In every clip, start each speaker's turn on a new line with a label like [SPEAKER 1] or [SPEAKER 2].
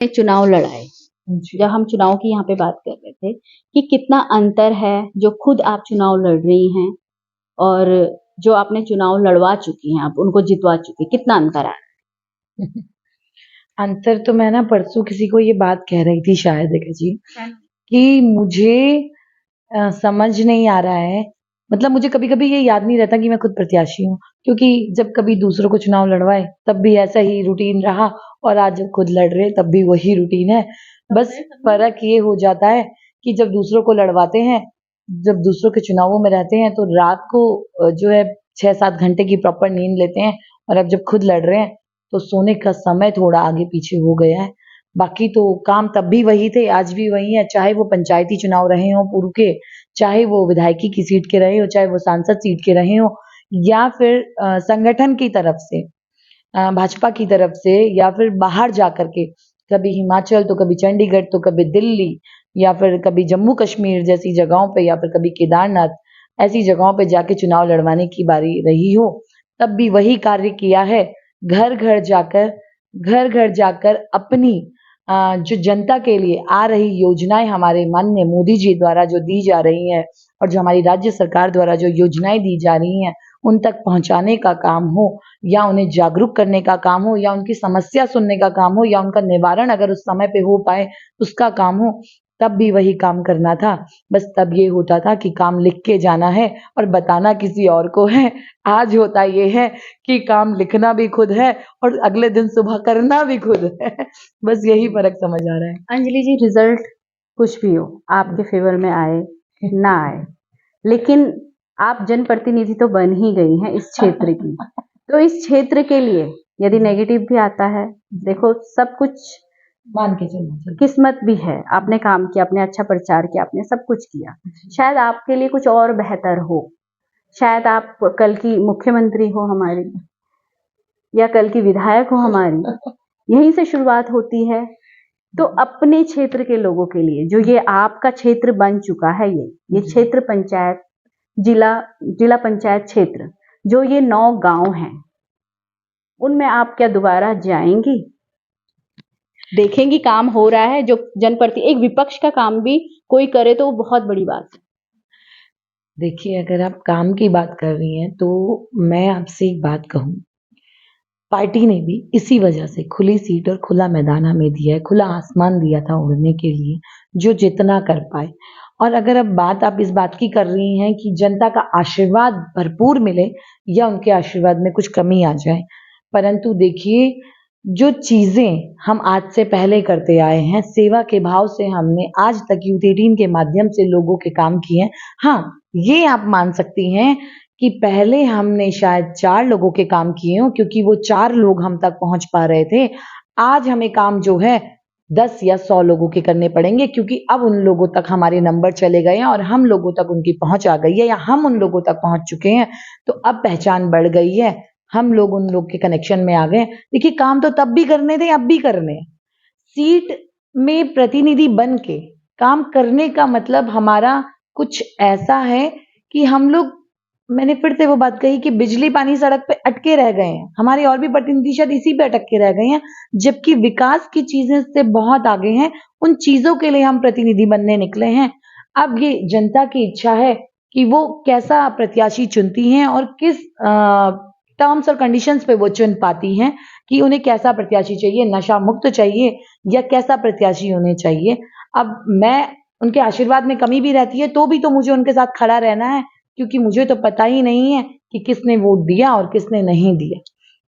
[SPEAKER 1] चुनाव लड़ाए,
[SPEAKER 2] जी।
[SPEAKER 1] जब हम चुनाव की यहाँ पे बात कर रहे थे कि कितना अंतर है जो खुद आप चुनाव लड़ रही हैं और जो आपने चुनाव लड़वा चुकी हैं, आप उनको जितवा चुकी, कितना अंतर आ रहा है?
[SPEAKER 2] अंतर तो मैं ना परसों किसी को ये बात कह रही थी शायद रेखा जी कि मुझे समझ नहीं आ रहा है, मतलब मुझे कभी-कभी ये याद नहीं रहता कि मैं खुद प्रत्याशी हूँ, क्योंकि जब कभी दूसरों को चुनाव लड़वाए तब भी ऐसा ही रूटीन रहा और आज जब खुद लड़ रहे तब भी वही रूटीन है। बस फ़र्क ये हो जाता है कि जब दूसरों को लड़वाते हैं, जब दूसरों के चुनावों में रहते हैं तो रात को जो है 6-7 घंटे की प्रॉपर नींद लेते हैं और अब जब खुद लड़ रहे हैं तो सोने का समय थोड़ा आगे-पीछे हो गया है। बाकी तो काम तब भी वही थे, आज भी वही है, चाहे वो पंचायती चुनाव रहे हों पूर्व के, चाहे वो विधायकी की सीट के रहे हों, चाहे वो सांसद सीट के रहे हों या फिर संगठन की तरफ से भाजपा की तरफ से या फिर बाहर जाकर के, कभी हिमाचल तो कभी चंडीगढ़ तो कभी दिल्ली या फिर कभी जम्मू कश्मीर जैसी जगहों पे या फिर कभी केदारनाथ, ऐसी जगहों पे जाके चुनाव लड़वाने की बारी रही हो, तब भी वही कार्य किया है। घर-घर जाकर घर-घर जाकर अपनी जो जनता के लिए आ रही योजनाएँ हमारे माननीय मोदी जी द्वारा जो दी जा रही हैं और जो हमारी राज्य सरकार द्वारा जो योजनाएँ दी जा रही हैं, उन तक पहुँचाने का काम हो या उन्हें जागरूक करने का काम हो या उनकी समस्या सुनने का काम हो या उनका निवारण अगर उस समय पे हो पाए, उसका काम हो, तब भी वही काम करना था। बस तब ये होता था कि काम लिख के जाना है और बताना किसी और को है। आज होता ये है कि काम लिखना भी खुद है और अगले दिन सुबह करना भी खुद है। बस यही फ़र्क समझ आ रहा है।
[SPEAKER 1] अंजलि जी, रिजल्ट कुछ भी हो, आपके फेवर में आए, ना आए, लेकिन आप जनप्रतिनिधि तो बन ही गई हैं इस क्षेत्र की। तो इस क्षेत्र के लिए यदि नेगेटिव भी आता है, देखो सब कुछ
[SPEAKER 2] मान के चलना चाहिए।
[SPEAKER 1] किस्मत भी है, आपने काम किया, आपने अच्छा प्रचार किया, आपने सब कुछ किया। शायद आपके लिए कुछ और बेहतर हो, शायद आप कल की मुख्यमंत्री हो हमारी या कल की विधायक हो हमारी, यहीं से शुरुआत होती है। तो अपने क्षेत्र के लोगों के लिए जो ये आपका क्षेत्र बन चुका है, ये क्षेत्र पंचायत जिला पंचायत क्षेत्र, जो ये 9 गांव हैं, उनमें आप क्या दोबारा जाएंगी, देखेंगी काम हो रहा है? जो जनप्रति एक विपक्ष का काम भी कोई करे तो वो बहुत बड़ी बात है।
[SPEAKER 2] देखिए, अगर आप काम की बात कर रही हैं, तो मैं आपसे एक बात कहूँ, पार्टी ने भी इसी वजह से खुली सीट और खुला मैदान हमें दिया है, खुला आसमान दिया था उड़ने के लिए, जो जितना कर पाए। और अगर अब बात आप इस बात की कर रही हैं कि जनता का आशीर्वाद भरपूर मिले या उनके आशीर्वाद में कुछ कमी आ जाए, परंतु देखिए, जो चीज़ें हम आज से पहले करते आए हैं, सेवा के भाव से हमने आज तक यूथ 18 के माध्यम से लोगों के काम किए हैं। हाँ, ये आप मान सकती हैं कि पहले हमने शायद 4 लोगों के काम किए हों क्योंकि वो 4 लोग हम तक पहुँच पा रहे थे। आज हमें काम जो है 10 या 100 लोगों के करने पड़ेंगे क्योंकि अब उन लोगों तक हमारे नंबर चले गए हैं और हम लोगों तक उनकी पहुँच आ गई है या हम उन लोगों तक पहुँच चुके हैं, तो अब पहचान बढ़ गई है। हम लोग उन लोग के कनेक्शन में आ गए। देखिए, काम तो तब भी करने थे, अब भी करने हैं। सीट में प्रतिनिधि बन के काम करने का मतलब हमारा कुछ ऐसा है कि हम लोग, मैंने फिर से वो बात कही कि बिजली पानी सड़क पे अटके रह गए हैं, हमारे और भी प्रतिनिधि शायद इसी पे अटक के रह गए हैं, जबकि विकास की चीजें से बहुत आगे हैं। उन चीजों के लिए हम प्रतिनिधि बनने निकले हैं। अब ये जनता की इच्छा है कि वो कैसा प्रत्याशी चुनती हैं और किस टर्म्स और कंडीशंस पे वो चुन पाती हैं कि उन्हें कैसा प्रत्याशी चाहिए, नशा मुक्त चाहिए या कैसा प्रत्याशी होने चाहिए। अब मैं, उनके आशीर्वाद में कमी भी रहती है तो भी तो मुझे उनके साथ खड़ा रहना है क्योंकि मुझे तो पता ही नहीं है कि किसने वोट दिया और किसने नहीं दिया,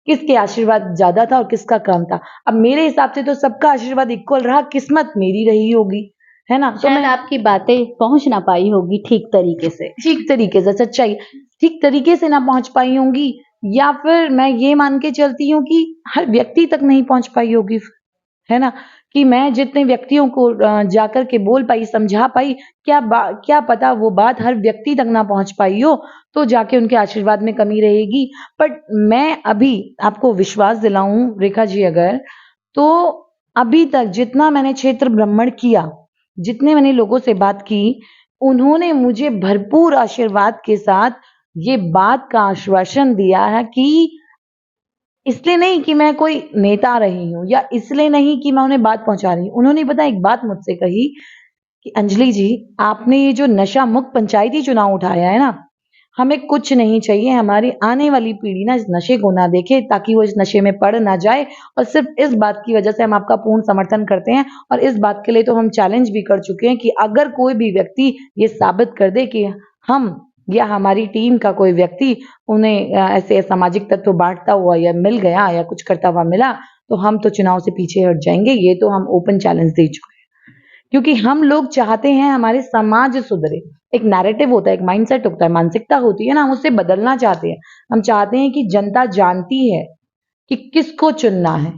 [SPEAKER 2] किसके आशीर्वाद ज्यादा था और किसका कम था। अब मेरे हिसाब से तो सबका आशीर्वाद इक्वल रहा, किस्मत मेरी रही होगी, है ना? तो
[SPEAKER 1] शायद आपकी बातें पहुंच ना पाई होगी ठीक तरीके से,
[SPEAKER 2] सच्चाई ठीक तरीके से ना पहुंच पाई होंगी या फिर मैं ये मान के चलती हूँ कि हर व्यक्ति तक नहीं पहुंच पाई होगी, है ना? कि मैं जितने व्यक्तियों को जाकर के बोल पाई, समझा पाई, क्या पता वो बात हर व्यक्ति तक ना पहुंच पाई हो, तो जाके उनके आशीर्वाद में कमी रहेगी। बट मैं अभी आपको विश्वास दिलाऊं रेखा जी, अगर तो अभी तक जितना मैंने क्षेत्र भ्रमण किया, जितने मैंने लोगों से बात की, उन्होंने मुझे भरपूर आशीर्वाद के साथ ये बात का आश्वासन दिया है कि इसलिए नहीं कि मैं कोई नेता रही हूँ या इसलिए नहीं कि मैं उन्हें बात पहुंचा रही हूँ। उन्होंने पता है एक बात मुझसे कही कि अंजलि जी, आपने ये जो नशा मुक्त पंचायती चुनाव उठाया है ना, हमें कुछ नहीं चाहिए, हमारी आने वाली पीढ़ी ना इस नशे को ना देखे ताकि वो इस नशे में पड़ ना जाए। और सिर्फ इस बात की वजह से हम आपका पूर्ण समर्थन करते हैं और इस बात के लिए तो हम चैलेंज भी कर चुके हैं कि अगर कोई भी व्यक्ति ये साबित कर दे कि हम या हमारी टीम का कोई व्यक्ति उन्हें ऐसे सामाजिक तत्व बांटता हुआ या मिल गया या कुछ करता हुआ मिला, तो हम तो चुनाव से पीछे हट जाएंगे। ये तो हम ओपन चैलेंज दे चुके हैं, क्योंकि हम लोग चाहते हैं हमारे समाज सुधरे। एक नैरेटिव होता है, एक माइंडसेट होता है, मानसिकता होती है ना, हम उससे बदलना चाहते हैं। हम चाहते हैं कि जनता जानती है कि किसको चुनना है,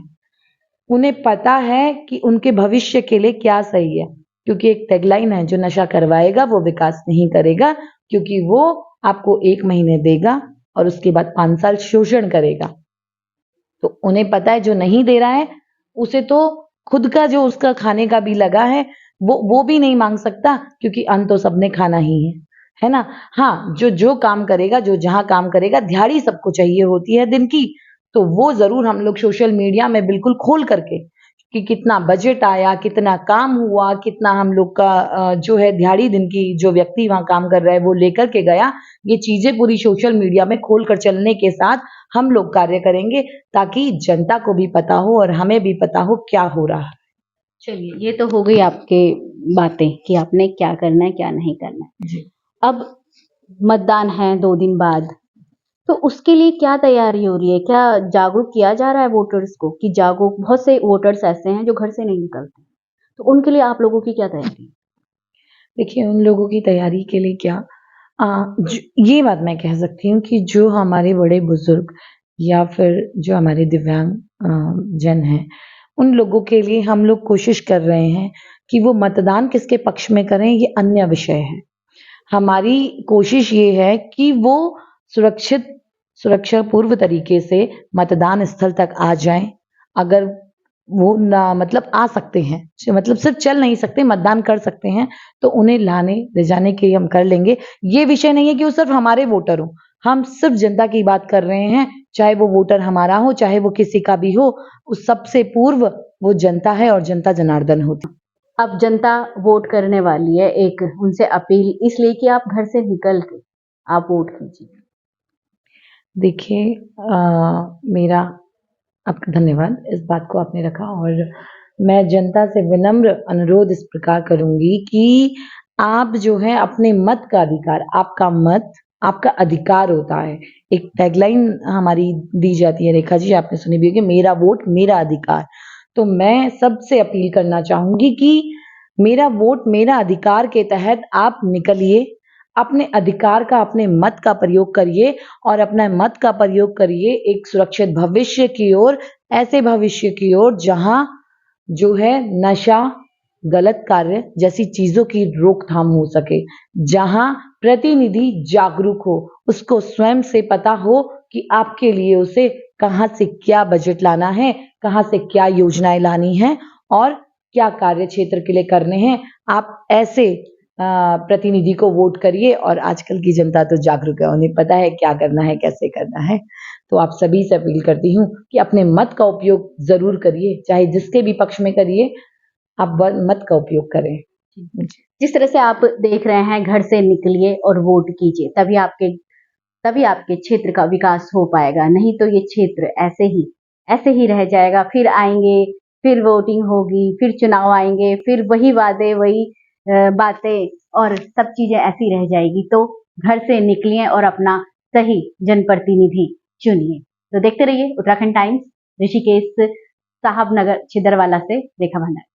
[SPEAKER 2] उन्हें पता है कि उनके भविष्य के लिए क्या सही है। क्योंकि एक टैगलाइन है, जो नशा करवाएगा वो विकास नहीं करेगा, क्योंकि वो आपको 1 महीने देगा और उसके बाद 5 साल शोषण करेगा। तो उन्हें पता है जो नहीं दे रहा है उसे तो खुद का जो उसका खाने का भी लगा है वो भी नहीं मांग सकता, क्योंकि अन्न तो सबने खाना ही है ना। हाँ, जो काम करेगा, जो जहाँ काम करेगा, दिहाड़ी सबको चाहिए होती है दिन की, तो वो जरूर हम लोग सोशल मीडिया में बिल्कुल खोल करके कि कितना बजट आया, कितना काम हुआ, कितना हम लोग का जो है दिहाड़ी दिन की जो व्यक्ति वहां काम कर रहा है वो लेकर के गया, ये चीजें पूरी सोशल मीडिया में खोल कर चलने के साथ हम लोग कार्य करेंगे ताकि जनता को भी पता हो और हमें भी पता हो क्या हो रहा है।
[SPEAKER 1] चलिए, ये तो हो गई आपके बातें कि आपने क्या करना है क्या नहीं करना है।
[SPEAKER 2] जी।
[SPEAKER 1] अब मतदान है 2 दिन बाद, तो उसके लिए क्या तैयारी हो रही है? क्या जागरूक किया जा रहा है वोटर्स को कि जागरूक, बहुत से वोटर्स ऐसे हैं जो घर से नहीं निकलते, तो उनके लिए आप लोगों की क्या तैयारी है?
[SPEAKER 2] देखिए, उन लोगों की तैयारी के लिए क्या, ये बात मैं कह सकती हूँ कि जो हमारे बड़े बुजुर्ग या फिर जो हमारे दिव्यांग जन हैं, उन लोगों के लिए हम लोग कोशिश कर रहे हैं कि वो मतदान किसके पक्ष में करें, ये अन्य विषय है। हमारी कोशिश ये है कि वो सुरक्षा पूर्व तरीके से मतदान स्थल तक आ जाएं। अगर वो ना मतलब आ सकते हैं, मतलब सिर्फ चल नहीं सकते, मतदान कर सकते हैं, तो उन्हें लाने ले जाने के हम कर लेंगे। ये विषय नहीं है कि वो सिर्फ हमारे वोटर हो, हम सिर्फ जनता की बात कर रहे हैं, चाहे वो वोटर हमारा हो, चाहे वो किसी का भी हो, उस सबसे पूर्व वो जनता है और जनता जनार्दन होती है।
[SPEAKER 1] अब जनता वोट करने वाली है, एक उनसे अपील इसलिए कि आप घर से निकल के आप वोट कीजिए।
[SPEAKER 2] देखिए, मेरा आपका धन्यवाद, इस बात को आपने रखा और मैं जनता से विनम्र अनुरोध इस प्रकार करूंगी कि आप जो है अपने मत का अधिकार, आपका मत आपका अधिकार होता है। एक टैगलाइन हमारी दी जाती है, रेखा जी आपने सुनी भी होगी, मेरा वोट मेरा अधिकार। तो मैं सबसे अपील करना चाहूंगी कि मेरा वोट मेरा अधिकार के तहत आप निकलिए, अपने अधिकार का, अपने मत का प्रयोग करिए और अपना मत का प्रयोग करिए एक सुरक्षित भविष्य की ओर, ऐसे भविष्य की ओर जहां जो है नशा, गलत कार्य जैसी चीजों की रोकथाम हो सके, जहां प्रतिनिधि जागरूक हो, उसको स्वयं से पता हो कि आपके लिए उसे कहां से क्या बजट लाना है, कहां से क्या योजनाएं लानी है और क्या कार्य क्षेत्र के लिए करने हैं। आप ऐसे प्रतिनिधि को वोट करिए और आजकल की जनता तो जागरूक है, उन्हें पता है क्या करना है, कैसे करना है। तो आप सभी से अपील करती हूँ कि अपने मत का उपयोग जरूर करिए, चाहे जिसके भी पक्ष में करिए, आप मत का उपयोग करें।
[SPEAKER 1] जिस तरह से आप देख रहे हैं, घर से निकलिए और वोट कीजिए, तभी आपके क्षेत्र का विकास हो पाएगा, नहीं तो ये क्षेत्र ऐसे ही रह जाएगा। फिर आएंगे, फिर वोटिंग होगी, फिर चुनाव आएंगे, फिर वही वादे, वही बातें और सब चीजें ऐसी रह जाएगी। तो घर से निकलिए और अपना सही जनप्रतिनिधि चुनिए। तो देखते रहिए उत्तराखंड टाइम्स। ऋषिकेश साहब नगर छिदरवाला से रेखा भंडारी।